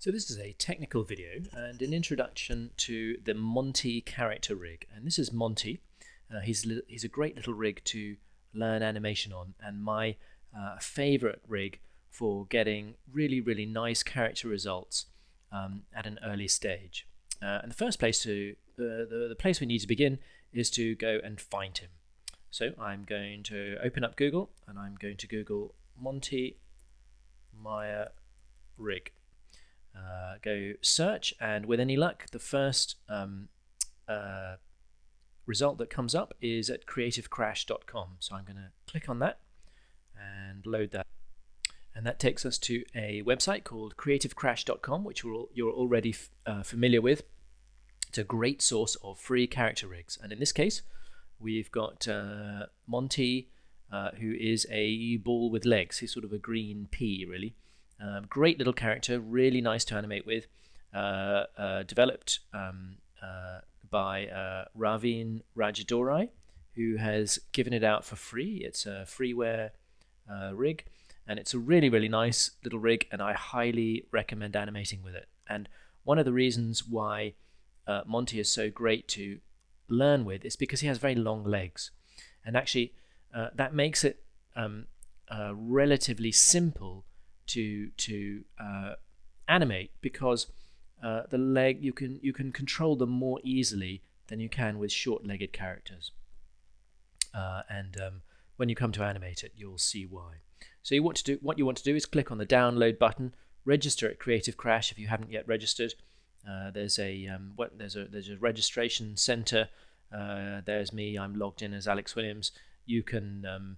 So this is a technical video and an introduction to the Monty character rig. And this is Monty. He's a great little rig to learn animation on, and my favorite rig for getting really nice character results at an early stage. And the first place the place we need to begin is to go and find him. So I'm going to open up Google and I'm going to Google Monty Maya rig. Go search, and with any luck the first result that comes up is at creativecrash.com. So I'm going to click on that and load that, and that takes us to a website called creativecrash.com, which you're already familiar with. It's a great source of free character rigs, and in this case we've got Monty, who is a ball with legs. He's sort of a green pea, really. Great little character, really nice to animate with. Developed by Raveen Rajadorai, who has given it out for free. It's a freeware rig, and it's a really nice little rig, and I highly recommend animating with it. And one of the reasons why Monty is so great to learn with is because he has very long legs, and actually that makes it relatively simple to animate, because the leg you can control them more easily than you can with short-legged characters, and when you come to animate it, you'll see why. So what you want to do is click on the download button, register at Creative Crash if you haven't yet registered. There's a registration center. There's me. I'm logged in as Alex Williams. You can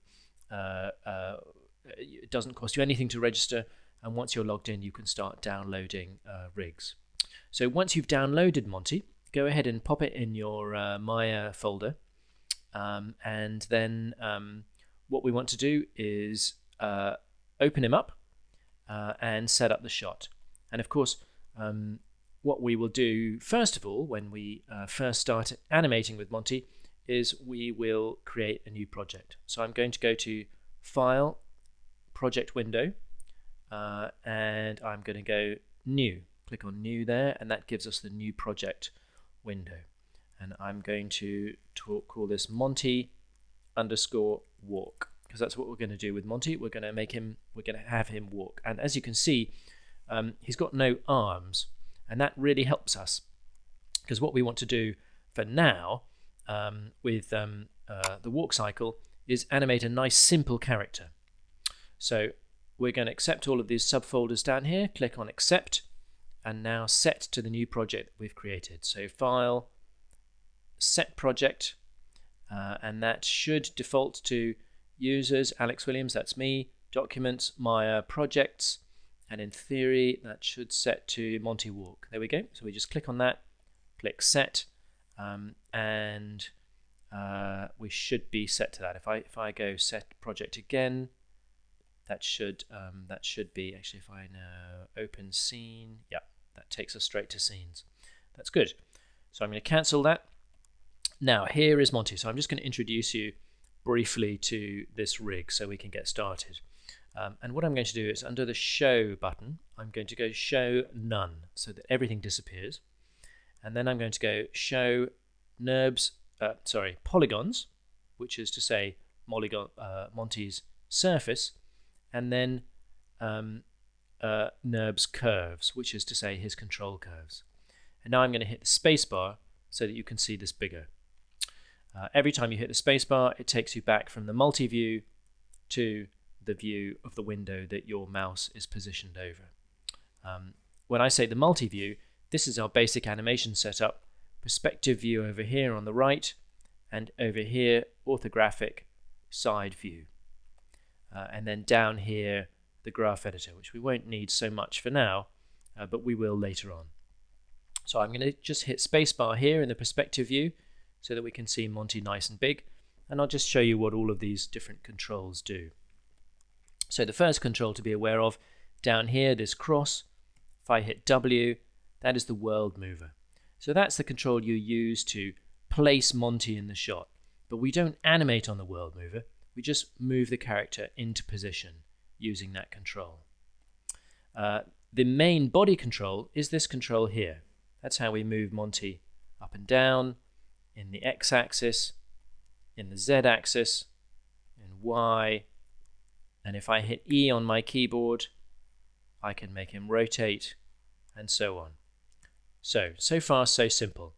it doesn't cost you anything to register, and once you're logged in you can start downloading rigs. So once you've downloaded Monty, go ahead and pop it in your Maya folder, and then what we want to do is open him up and set up the shot. And of course what we will do first of all when we first start animating with Monty is we will create a new project. So I'm going to go to File, Project Window, and I'm going to go New. Click on New there, and that gives us the new project window. And I'm going to call this Monty _ walk, because that's what we're going to do with Monty. We're going to have him walk, and as you can see, he's got no arms, and that really helps us, because what we want to do for now with the walk cycle is animate a nice simple character. So we're going to accept all of these subfolders down here, click on accept, and now set to the new project that we've created. So File, Set Project, and that should default to Users, Alex Williams, that's me, Documents, Maya, Projects, and in theory that should set to Monty Walk. There we go. So we just click on that, click Set, and we should be set to that. If I go Set Project again, that should be, actually, if I now open Scene, yeah, that takes us straight to Scenes. That's good. So I'm going to cancel that. Now here is Monty. So I'm just going to introduce you briefly to this rig so we can get started. And what I'm going to do is, under the Show button, I'm going to go Show None, so that everything disappears. And then I'm going to go Show Polygons, which is to say Monty's surface, and then NURBS curves, which is to say his control curves. And now I'm going to hit the spacebar so that you can see this bigger. Every time you hit the spacebar, it takes you back from the multi-view to the view of the window that your mouse is positioned over. When I say the multi-view, this is our basic animation setup. Perspective view over here on the right, and over here orthographic side view. And then down here the graph editor, which we won't need so much for now, but we will later on. So I'm going to just hit spacebar here in the perspective view so that we can see Monty nice and big, and I'll just show you what all of these different controls do. So the first control to be aware of, down here, this cross, if I hit W, that is the world mover. So that's the control you use to place Monty in the shot, but we don't animate on the world mover. We just move the character into position using that control. the main body control is this control here. That's how we move Monty up and down in the x-axis, in the z-axis, in y, and if I hit E on my keyboard, I can make him rotate, and so on. So far so simple.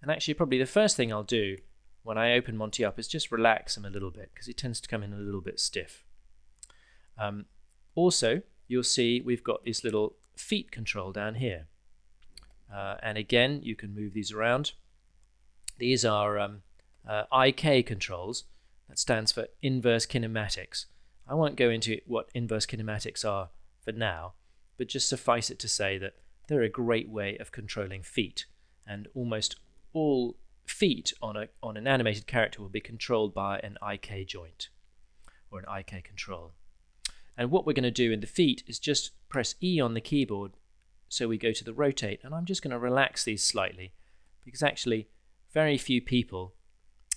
And actually probably the first thing I'll do when I open Monty up is just relax him a little bit, because he tends to come in a little bit stiff. Also, you'll see we've got this little feet control down here. And again, you can move these around. These are IK controls. That stands for inverse kinematics. I won't go into what inverse kinematics are for now, but just suffice it to say that they're a great way of controlling feet, and almost all feet on an animated character will be controlled by an IK joint or an IK control. And what we're going to do in the feet is just press E on the keyboard so we go to the rotate, and I'm just going to relax these slightly, because actually very few people,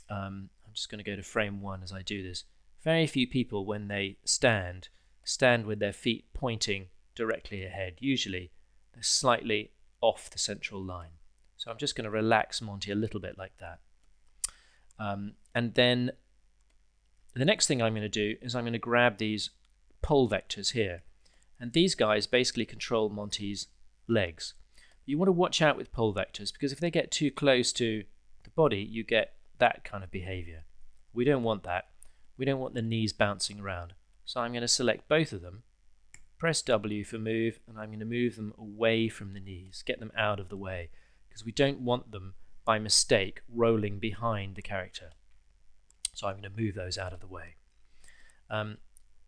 I'm just going to go to frame 1 as I do this, very few people when they stand with their feet pointing directly ahead. Usually they're slightly off the central line. So I'm just going to relax Monty a little bit like that. And then the next thing I'm going to do is I'm going to grab these pole vectors here. And these guys basically control Monty's legs. You want to watch out with pole vectors, because if they get too close to the body, you get that kind of behavior. We don't want that. We don't want the knees bouncing around. So I'm going to select both of them, press W for move, and I'm going to move them away from the knees, get them out of the way, because we don't want them by mistake rolling behind the character. So I'm going to move those out of the way.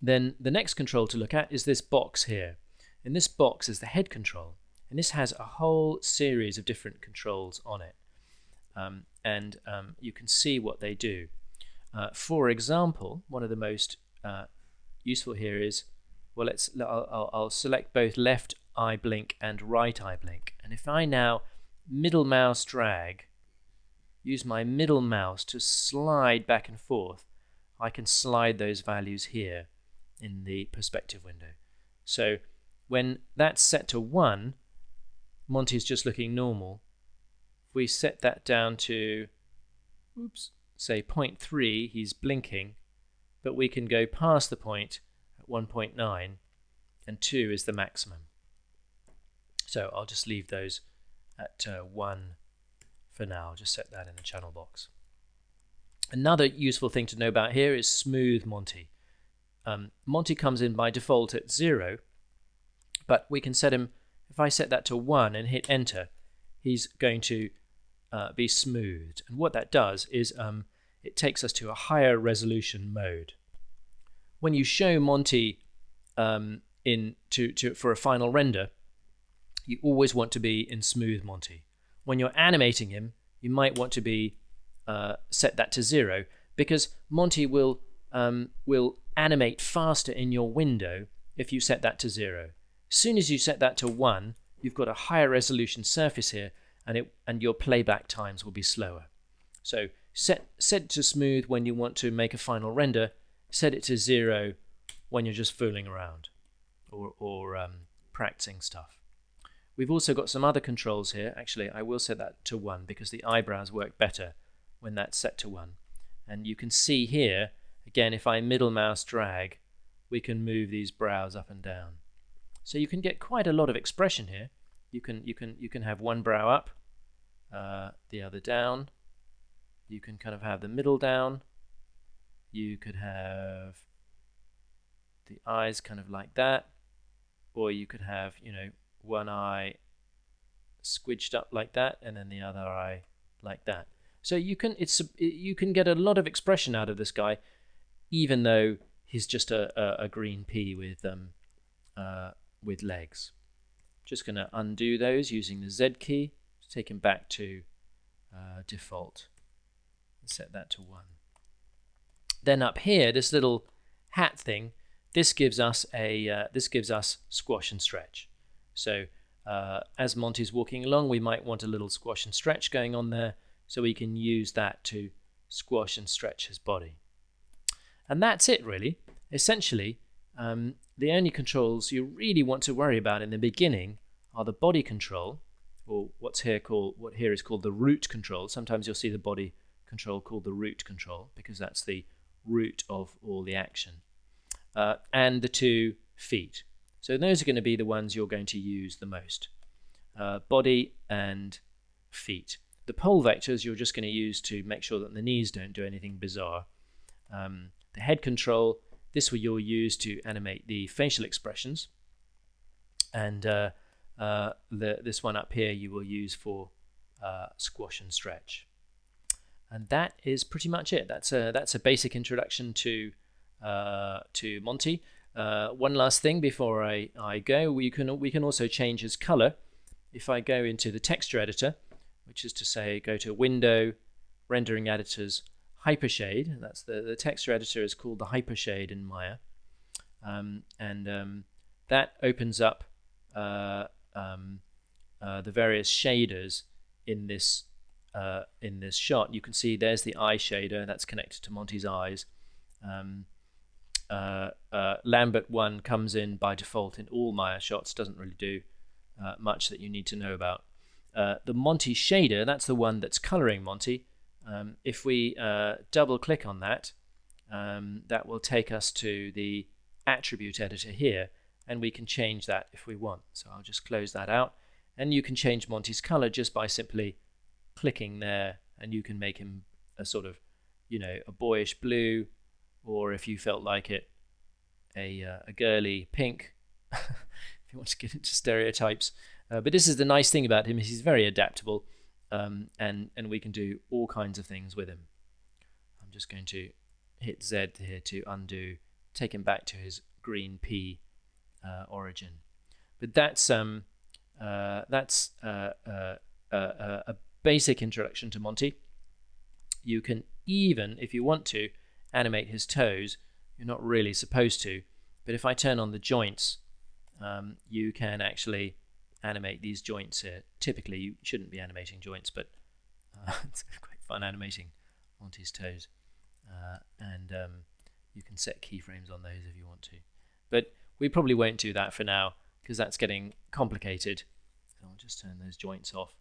Then the next control to look at is this box here. In this box is the head control, and this has a whole series of different controls on it. You can see what they do. For example, one of the most useful here is, well, I'll select both left eye blink and right eye blink, and if I now middle mouse drag, use my middle mouse to slide back and forth, I can slide those values here in the perspective window. So when that's set to 1, Monty's just looking normal. If we set that down to, say 0.3, he's blinking, but we can go past the point at 1.9, and 2 is the maximum. So I'll just leave those at 1 for now. I'll just set that in the channel box. Another useful thing to know about here is smooth Monty. Monty comes in by default at 0, but we can set him, if I set that to 1 and hit enter, he's going to be smoothed. And what that does is it takes us to a higher resolution mode. When you show Monty for a final render, you always want to be in smooth Monty. When you're animating him, you might want to be set that to 0, because Monty will animate faster in your window if you set that to 0. As soon as you set that to 1, you've got a higher resolution surface here, and your playback times will be slower. So set it to smooth when you want to make a final render, set it to 0 when you're just fooling around or practicing stuff. We've also got some other controls here. Actually, I will set that to 1 because the eyebrows work better when that's set to 1. And you can see here, again, if I middle mouse drag, we can move these brows up and down. So you can get quite a lot of expression here. You can have one brow up, the other down. You can kind of have the middle down. You could have the eyes kind of like that, or you could have, you know, one eye squidged up like that, and then the other eye like that. So you can get a lot of expression out of this guy, even though he's just a green pea with legs. Just going to undo those using the Z key, take him back to default, and set that to 1. Then up here, this little hat thing, this gives us squash and stretch. So as Monty's walking along, we might want a little squash and stretch going on there, so we can use that to squash and stretch his body. And that's it, really. Essentially, The only controls you really want to worry about in the beginning are the body control, or what here is called the root control. Sometimes you'll see the body control called the root control because that's the root of all the action, and the 2 feet. So those are going to be the ones you're going to use the most, body and feet. The pole vectors you're just going to use to make sure that the knees don't do anything bizarre. The head control, this one you'll use to animate the facial expressions, and this one up here you will use for squash and stretch. And that is pretty much it. That's a basic introduction to Monty. One last thing before I go, we can also change his color. If I go into the texture editor, which is to say go to Window, Rendering Editors, Hypershade. That's the texture editor is called the Hypershade in Maya, that opens up the various shaders in this shot. You can see there's the eye shader that's connected to Monty's eyes. Lambert 1 comes in by default in all Maya shots, doesn't really do much that you need to know about. The Monty shader, that's the one that's coloring Monty. If we double click on that, that will take us to the attribute editor here, and we can change that if we want. So I'll just close that out, and you can change Monty's color just by simply clicking there, and you can make him a sort of, a boyish blue, or if you felt like it, a girly pink, if you want to get into stereotypes. But this is the nice thing about him, he's very adaptable, and we can do all kinds of things with him. I'm just going to hit Z here to undo, take him back to his green pea origin. But that's a basic introduction to Monty. You can even, if you want to, animate his toes. You're not really supposed to, but if I turn on the joints, you can actually animate these joints here. Typically you shouldn't be animating joints, but it's quite fun animating Monty's toes, and you can set keyframes on those if you want to, but we probably won't do that for now because that's getting complicated. So I'll just turn those joints off,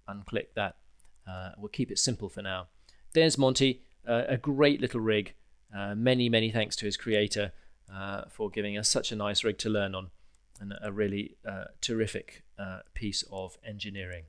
unclick that. We'll keep it simple for now. There's Monty, a great little rig. Many thanks to his creator for giving us such a nice rig to learn on, and a really terrific piece of engineering.